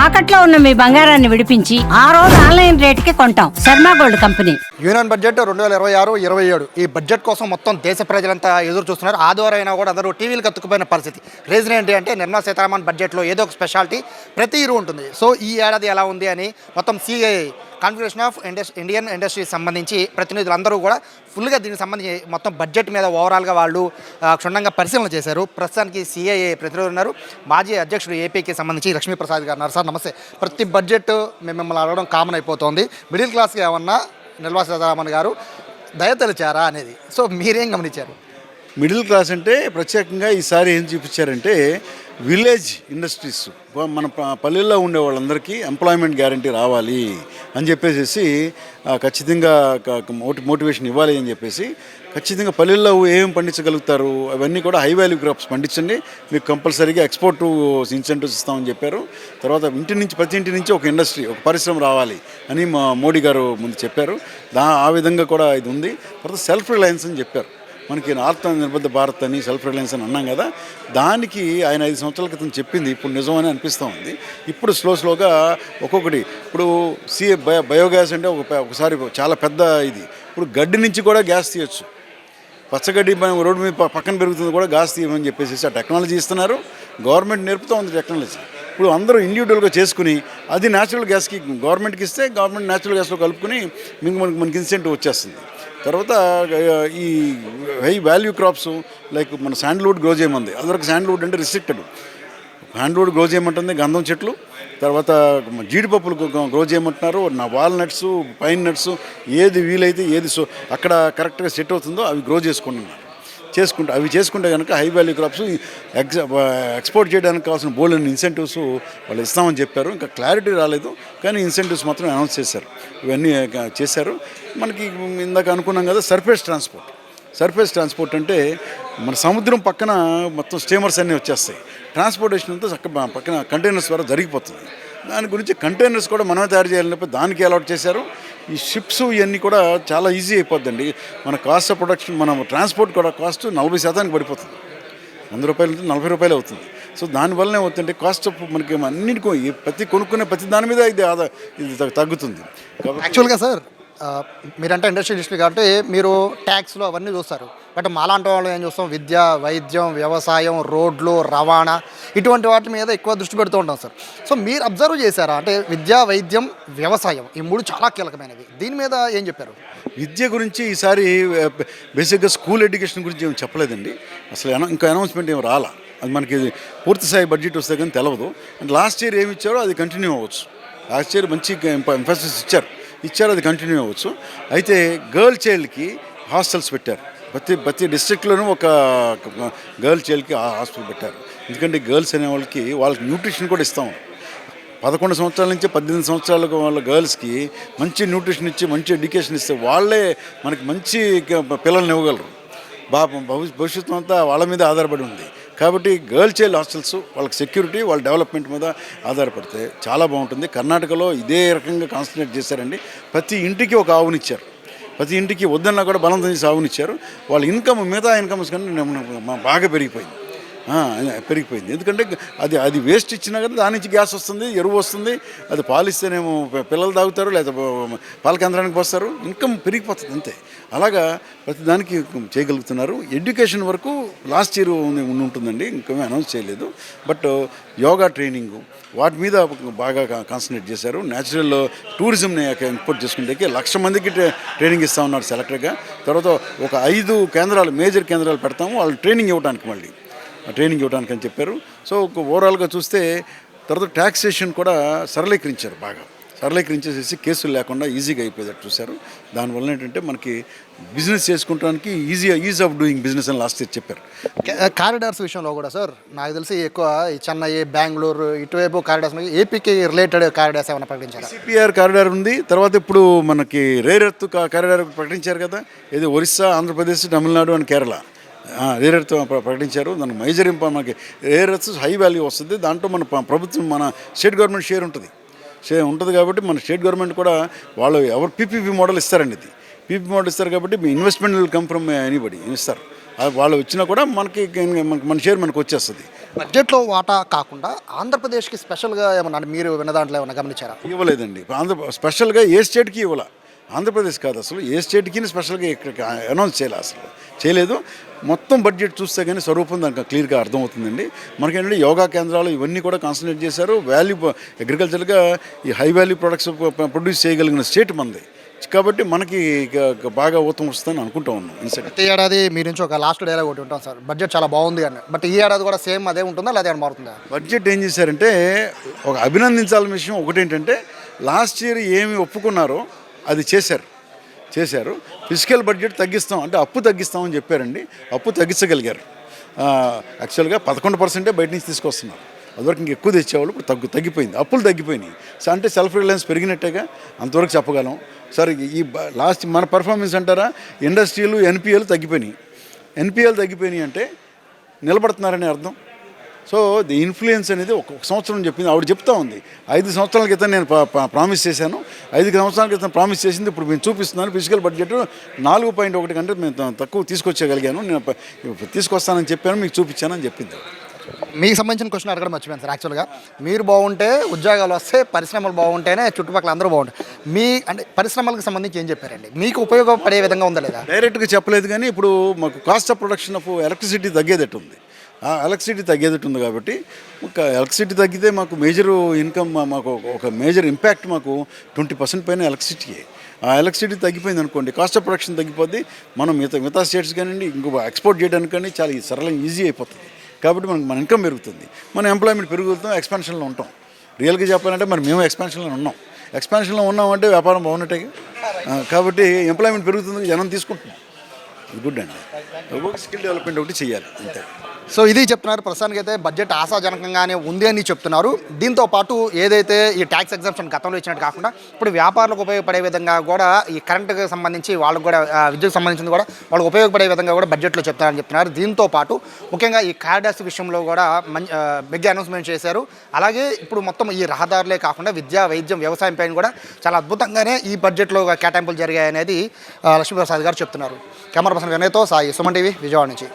తాకట్లో ఉన్న మీ బంగారాన్ని విడిపించి ఆ రోజు ఆన్లైన్ రేటుకి కొంటాం. Sharma gold company. Union budget 2026-27 ఈ బడ్జెట్ కోసం మొత్తం దేశ ప్రజలంతా ఎదురు చూస్తున్నారు. ఆదివారం అయినా కూడా అందరూ టీవీలకు కత్తుకుపోయిన పరిస్థితి. రీజన్ ఏంటి అంటే నిర్మలా సీతారామన్ బడ్జెట్లో ఏదో ఒక స్పెషాలిటీ ప్రతి ఇయర్ ఉంటుంది. సో ఈ ఏడాది ఎలా ఉంది అని మొత్తం సిఐఐ కాన్ఫెడరేషన్ ఆఫ్ ఇండియన్ ఇండస్ట్రీకి సంబంధించి ప్రతినిధులందరూ కూడా ఫుల్గా దీనికి సంబంధించి మొత్తం బడ్జెట్ మీద ఓవరాల్గా వాళ్ళు క్షుణ్ణంగా పరిశీలన చేశారు. ప్రస్తుతానికి సిఐఏ ప్రతినిధులు ఉన్నారు. మాజీ అధ్యక్షుడు ఏపీకి సంబంధించి లక్ష్మీప్రసాద్ గారు ఉన్నారు. సార్ నమస్తే. ప్రతి బడ్జెట్ మిమ్మల్ని అడగడం కామన్ అయిపోతుంది. మిడిల్ క్లాస్కి ఏమన్నా నిర్మలా సీతారామన్ గారు దయతలిచారా అనేది. సో మీరేం గమనించారు? మిడిల్ క్లాస్ అంటే ప్రత్యేకంగా ఈసారి ఏం చూపించారంటే విలేజ్ ఇండస్ట్రీస్ మన పల్లెల్లో ఉండే వాళ్ళందరికీ ఎంప్లాయ్మెంట్ గ్యారంటీ రావాలి అని చెప్పేసి ఖచ్చితంగా మోటివేషన్ ఇవ్వాలి అని చెప్పేసి ఖచ్చితంగా పల్లెల్లో ఏం పండించగలుగుతారు అవన్నీ కూడా హై వాల్యూ క్రాప్స్ పండించండి, మీకు కంపల్సరీగా ఎక్స్పోర్ట్ ఇన్సెంటివ్స్ ఇస్తామని చెప్పారు. తర్వాత ప్రతి ఇంటి నుంచి ఒక ఇండస్ట్రీ ఒక పరిశ్రమ రావాలి అని మోడీ గారు ముందు చెప్పారు. ఆ విధంగా కూడా ఇది ఉంది. తర్వాత సెల్ఫ్ రిలయన్స్ అని చెప్పారు. మనకి ఆత్మనిర్భర్ భారత్ అని సెల్ఫ్ రిలయన్స్ అని అన్నాం కదా, దానికి ఆయన 5 సంవత్సరాల క్రితం చెప్పింది ఇప్పుడు నిజమని అనిపిస్తూ ఉంది. ఇప్పుడు స్లోగా ఒక్కొక్కటి ఇప్పుడు బయోగ్యాస్ అంటే ఒకసారి చాలా పెద్ద ఇది. ఇప్పుడు గడ్డి నుంచి కూడా గ్యాస్ తీయచ్చు. పచ్చగడ్డి రోడ్డు మీద పక్కన పెరుగుతుంది కూడా గ్యాస్ తీయమని చెప్పేసి ఆ టెక్నాలజీ ఇస్తున్నారు. గవర్నమెంట్ నేర్పుతూ ఉంది టెక్నాలజీ. ఇప్పుడు అందరూ ఇండివిజువల్గా చేసుకుని అది న్యాచురల్ గ్యాస్కి గవర్నమెంట్కి ఇస్తే గవర్నమెంట్ న్యాచురల్ గ్యాస్లో కలుపుకొని మనకి ఇన్సెంటివ్ వచ్చేస్తుంది. తర్వాత ఈ హై వాల్యూ క్రాప్స్ లైక్ మన శాండ్ల్వుడ్ గ్రో చేయమంది. అందరికి శాండ్ల్వుడ్ అంటే రిస్ట్రిక్టెడ్. శాండ్ల్వుడ్ గ్రో చేయమంటుంది గంధం చెట్లు, తర్వాత జీడిపప్పులు గ్రో చేయమంటున్నారు. వాల్నట్స్, పైన్ నట్స్ ఏది వీలైతే ఏది అక్కడ కరెక్ట్గా సెట్ అవుతుందో అవి గ్రో చేసుకుంటున్నారు. అవి చేసుకుంటే కనుక హై వాల్యూ క్రాప్స్ ఎక్స్పోర్ట్ చేయడానికి కావాల్సిన బోల్డ్ ఇన్సెంటివ్స్ వాళ్ళు ఇస్తామని చెప్పారు. ఇంకా క్లారిటీ రాలేదు, కానీ ఇన్సెంటివ్స్ మాత్రం అనౌన్స్ చేశారు. ఇవన్నీ చేశారు. మనకి ఇందాక అనుకున్నాం కదా సర్ఫేస్ ట్రాన్స్పోర్ట్ అంటే మన సముద్రం పక్కన మొత్తం స్టీమర్స్ అన్నీ వచ్చేస్తాయి. ట్రాన్స్పోర్టేషన్ అంతా పక్కన కంటైనర్స్ ద్వారా జరిగిపోతుంది. దాని గురించి కంటైనర్స్ కూడా మనమే తయారు చేయాలని దానికి అలాట్ చేశారు. ఈ షిప్స్ ఇవన్నీ కూడా చాలా ఈజీ అయిపోద్దండి. మన కాస్ట్ ఆఫ్ ప్రొడక్షన్ మన ట్రాన్స్పోర్ట్ కూడా కాస్ట్ 40% పడిపోతుంది. 100 రూపాయలు నుంచి 40 రూపాయలు అవుతుంది. సో దానివల్లనే అవుతుంటే కాస్ట్ ఆఫ్ మనకి అన్నిటికీ కొనుక్కునే ప్రతి దాని మీద ఇది తగ్గుతుంది. యాక్చువల్గా సార్ మీరంటే ఇండస్ట్రియలిస్ట్ కాబట్టి మీరు ట్యాక్స్లు అవన్నీ చూస్తారు. బట్ మాలాంటి వాళ్ళు ఏం చూస్తాం, విద్య, వైద్యం, వ్యవసాయం, రోడ్లు, రవాణా ఇటువంటి వాటి మీద ఎక్కువ దృష్టి పెడుతూ ఉంటాం సార్. సో మీరు అబ్జర్వ్ చేశారా అంటే విద్య, వైద్యం, వ్యవసాయం ఈ 3 చాలా కీలకమైనవి. దీని మీద ఏం చెప్పారు? విద్య గురించి ఈసారి బేసిక్గా స్కూల్ ఎడ్యుకేషన్ గురించి ఏం చెప్పలేదండి. అసలు ఇంకా అనౌన్స్మెంట్ ఏమి రాలా. అది మనకి పూర్తి స్థాయి బడ్జెట్ వస్తే కానీ తెలవదు. అండ్ లాస్ట్ ఇయర్ ఏమి ఇచ్చారో అది కంటిన్యూ అవ్వచ్చు. లాస్ట్ ఇయర్ మంచి ఎంఫసిస్ ఇచ్చారు, అది కంటిన్యూ అవ్వచ్చు. అయితే గర్ల్ చైల్డ్కి హాస్టల్స్ పెట్టారు. ప్రతి డిస్ట్రిక్ట్లోనూ ఒక గర్ల్ చైల్డ్కి హాస్టల్ పెట్టారు. ఎందుకంటే గర్ల్స్ అనే వాళ్ళకి న్యూట్రిషన్ కూడా ఇస్తాము. 11 సంవత్సరాల నుంచి 18 సంవత్సరాలకు వాళ్ళ గర్ల్స్కి మంచి న్యూట్రిషన్ ఇచ్చి మంచి ఎడ్యుకేషన్ ఇస్తే వాళ్ళే మనకి మంచి పిల్లల్ని ఇవ్వగలరు. భవిష్యత్తు అంతా వాళ్ళ మీద ఆధారపడి ఉంది. కాబట్టి గర్ల్ చైల్డ్ హాస్టల్స్ వాళ్ళకి సెక్యూరిటీ, వాళ్ళ డెవలప్మెంట్ మీద ఆధారపడితే చాలా బాగుంటుంది. కర్ణాటకలో ఇదే రకంగా కాన్సన్ట్రేట్ చేశారండి. ప్రతి ఇంటికి ఒక ఆవునిచ్చారు. ప్రతి ఇంటికి వద్దన్నా కూడా బలవంతం చేసి ఆవునిచ్చారు. వాళ్ళ ఇన్కమ్ మిగతా ఇన్కమ్స్ కన్నా బాగా పెరిగిపోయింది. ఎందుకంటే అది వేస్ట్ ఇచ్చినా కదా దాని నుంచి గ్యాస్ వస్తుంది, ఎరువు వస్తుంది. అది పాలిస్తేనేమో పిల్లలు తాగుతారు, లేదా పాల కేంద్రానికి పోస్తారు. ఇన్కమ్ పెరిగిపోతుంది అంతే. అలాగా ప్రతిదానికి చేయగలుగుతున్నారు. ఎడ్యుకేషన్ వరకు లాస్ట్ ఇయర్ ఉంటుందండి, ఇంకేమీ అనౌన్స్ చేయలేదు. బట్ యోగా ట్రైనింగ్ వాటి మీద బాగా కాన్సన్ట్రేట్ చేశారు. న్యాచురల్ టూరిజంని ఇంపోర్ట్ చేసుకుంటే 1,00,000 మందికి ట్రైనింగ్ ఇస్తూ ఉన్నారు సెలెక్టర్గా. తర్వాత ఒక 5 కేంద్రాలు, మేజర్ కేంద్రాలు పెడతాము వాళ్ళు ట్రైనింగ్ ఇవ్వడానికి అని చెప్పారు. సో ఓవరాల్గా చూస్తే తర్వాత ట్యాక్సేషన్ కూడా సరళీకరించేసేసి కేసులు లేకుండా ఈజీగా అయిపోయేటట్టు చూశారు. దానివల్ల ఏంటంటే మనకి బిజినెస్ చేసుకోవడానికి ఈజ్ ఆఫ్ డూయింగ్ బిజినెస్ అని లాస్ట్ ఇయర్ చెప్పారు. కారిడార్స్ విషయంలో కూడా సార్ నాకు తెలిసి ఎక్కువ ఈ చెన్నై, బెంగళూరు ఇటువైపు కారిడార్స్, ఏపీకి రిలేటెడ్ కారిడార్స్ ఏమైనా ప్రకటించారు? సిపిఆర్ కారిడార్ ఉంది. తర్వాత ఇప్పుడు మనకి రేర్ ఎర్త్ కారిడార్ ప్రకటించారు కదా, ఇది Orissa, Andhra Pradesh, Tamil Nadu and Kerala rare earth ప్రకటించారు. దానికి మేజర్ మనకి రేర్ ఎర్త్ హై వాల్యూ వస్తుంది. దాంట్లో మన ప్రభుత్వం, మన స్టేట్ గవర్నమెంట్ షేర్ ఉంటుంది కాబట్టి మన స్టేట్ గవర్నమెంట్ కూడా వాళ్ళు పీపీపీ మోడల్ ఇస్తారండి. ఇది పీపీ మోడల్ ఇస్తారు కాబట్టి మీ investment will come from anybody ఇస్తారు. వాళ్ళు వచ్చినా కూడా మనకి మన షేర్ మనకు వచ్చేస్తుంది. బడ్జెట్లో వాటా కాకుండా ఆంధ్రప్రదేశ్కి స్పెషల్గా ఏమన్నా అంటే మీరు విన్న దాంట్లో ఏమన్నా గమనించారా? ఇవ్వలేదండి. స్పెషల్గా ఏ స్టేట్కి ఇవ్వాల, ఆంధ్రప్రదేశ్ కాదు అసలు ఏ స్టేట్కి స్పెషల్గా ఇక్కడ అనౌన్స్ చేయాలి, అసలు చేయలేదు. మొత్తం బడ్జెట్ చూస్తే కానీ స్వరూపం దానికి క్లియర్గా అర్థమవుతుందండి. మనకేంటంటే యోగా కేంద్రాలు ఇవన్నీ కూడా కాన్సన్ట్రేట్ చేశారు. వాల్యూ అగ్రికల్చర్గా ఈ హై వాల్యూ ప్రొడక్ట్స్ ప్రొడ్యూస్ చేయగలిగిన స్టేట్ మనది కాబట్టి మనకి బాగా ఊతం వస్తుందని అనుకుంటా ఉన్నాం. ప్రతి ఏడాది మీ నుంచి ఒక లాస్ట్ డైలాగ్ ఒకటి ఉంటాం సార్, బడ్జెట్ చాలా బాగుంది అని. బట్ ఈ ఏడాది కూడా సేమ్ అదే ఉంటుందా లేదా ఏమైనా మారుతుందా? బడ్జెట్ ఏం చేశారంటే ఒక అభినందించాల్సిన విషయం ఒకటేంటంటే లాస్ట్ ఇయర్ ఏమి ఒప్పుకున్నారో అది చేశారు. ఫిజికల్ బడ్జెట్ తగ్గిస్తాం అంటే అప్పు తగ్గిస్తామని చెప్పారండి. అప్పు తగ్గించగలిగారు. యాక్చువల్గా 11% బయట నుంచి తీసుకొస్తున్నారు. అదివరకు ఇంక ఎక్కువ తెచ్చేవాళ్ళు, ఇప్పుడు తగ్గిపోయింది, అప్పులు తగ్గిపోయినాయి. సో అంటే సెల్ఫ్ రిలయన్స్ పెరిగినట్టేగా, అంతవరకు చెప్పగలం. సార్ ఈ లాస్ట్ మన పర్ఫార్మెన్స్ అంటారా, ఇండస్ట్రీలు ఎన్పిఎల్ తగ్గిపోయినాయి అంటే నిలబడుతున్నారని అర్థం. సో ది ఇన్ఫ్లుయెన్స్ అనేది ఒక సంవత్సరం చెప్పింది ఆవిడ చెప్తా ఉంది. 5 సంవత్సరాల క్రితం నేను ప్రామిస్ చేశాను, 5 సంవత్సరాల క్రితం ప్రామిస్ చేసింది ఇప్పుడు మేము చూపిస్తున్నాను. ఫిజికల్ బడ్జెట్ 4.1 కంటే మేము తక్కువ తీసుకొచ్చేయగలిగాను, నేను తీసుకొస్తానని చెప్పాను, మీకు చూపించానని చెప్పింది. మీకు సంబంధించిన క్వశ్చన్ అడగడం మర్చిపోయాను సార్. యాక్చువల్గా మీరు బాగుంటే ఉద్యోగాలు వస్తే, పరిశ్రమలు బాగుంటేనే చుట్టుపక్కల అందరూ బాగుంటారు. మీ అంటే పరిశ్రమలకు సంబంధించి ఏం చెప్పారండి? మీకు ఉపయోగపడే విధంగా ఉందా లేదా? డైరెక్ట్గా చెప్పలేదు, కానీ ఇప్పుడు మాకు cost of production of electricity తగ్గేదట్టు ఉంది. ఎలక్ట్రిసిటీ తగ్గేదట్టు ఉంది కాబట్టి ఎలక్ట్రిసిటీ తగ్గితే మాకు మేజర్ ఇన్కమ్, మాకు ఒక మేజర్ ఇంపాక్ట్ మాకు 20% పైన ఎలక్ట్రిసిటీయే. ఆ ఎలక్ట్రిసిటీ తగ్గిపోయింది అనుకోండి, కాస్ట్ ఆఫ్ ప్రొడక్షన్ తగ్గిపోద్ది. మనం మిగతా స్టేట్స్ కానివ్వండి, ఇంకో ఎక్స్పోర్ట్ చేయడానికి కానీ చాలా సరళంగా ఈజీ అయిపోతుంది. కాబట్టి మన ఇన్కమ్ పెరుగుతుంది, మన ఎంప్లాయ్మెంట్ పెరుగుతాం, ఎక్స్పాన్షన్లో ఉంటాం. రియల్గా చెప్పాలంటే మరి మేము ఎక్స్పాన్షన్లో ఉన్నామంటే వ్యాపారం బాగున్నట్టే. కాబట్టి ఎంప్లాయ్మెంట్ పెరుగుతుంది, జనం తీసుకుంటున్నాం. ఇది గుడ్ అండి. స్కిల్ డెవలప్మెంట్ ఒకటి చేయాలి అంతే. సో ఇది చెప్తున్నారు. ప్రస్తుతానికి అయితే బడ్జెట్ ఆశాజనకంగానే ఉంది అని చెప్తున్నారు. దీంతో పాటు ఏదైతే ఈ ట్యాక్స్ ఎగ్జామ్షన్ గతంలో ఇచ్చినట్టు కాకుండా ఇప్పుడు వ్యాపారులకు ఉపయోగపడే విధంగా కూడా ఈ కరెంటుకి సంబంధించి వాళ్ళకు కూడా విద్యుత్ సంబంధించింది కూడా వాళ్ళకు ఉపయోగపడే విధంగా కూడా బడ్జెట్లో చెప్తారని దీంతో పాటు ముఖ్యంగా ఈ కారిడార్స్ విషయంలో కూడా బిగ్ అనౌన్స్మెంట్ చేశారు. అలాగే ఇప్పుడు మొత్తం ఈ రహదారులే కాకుండా విద్య, వైద్యం, వ్యవసాయం పైన కూడా చాలా అద్భుతంగానే ఈ బడ్జెట్లో కేటాయింపులు జరిగాయనేది లక్ష్మీప్రసాద్ గారు చెప్తున్నారు. కెమెరా పర్సన్ వినయ్తో సాయి, సుమన్ టీవీ, విజయవాడ నుంచి.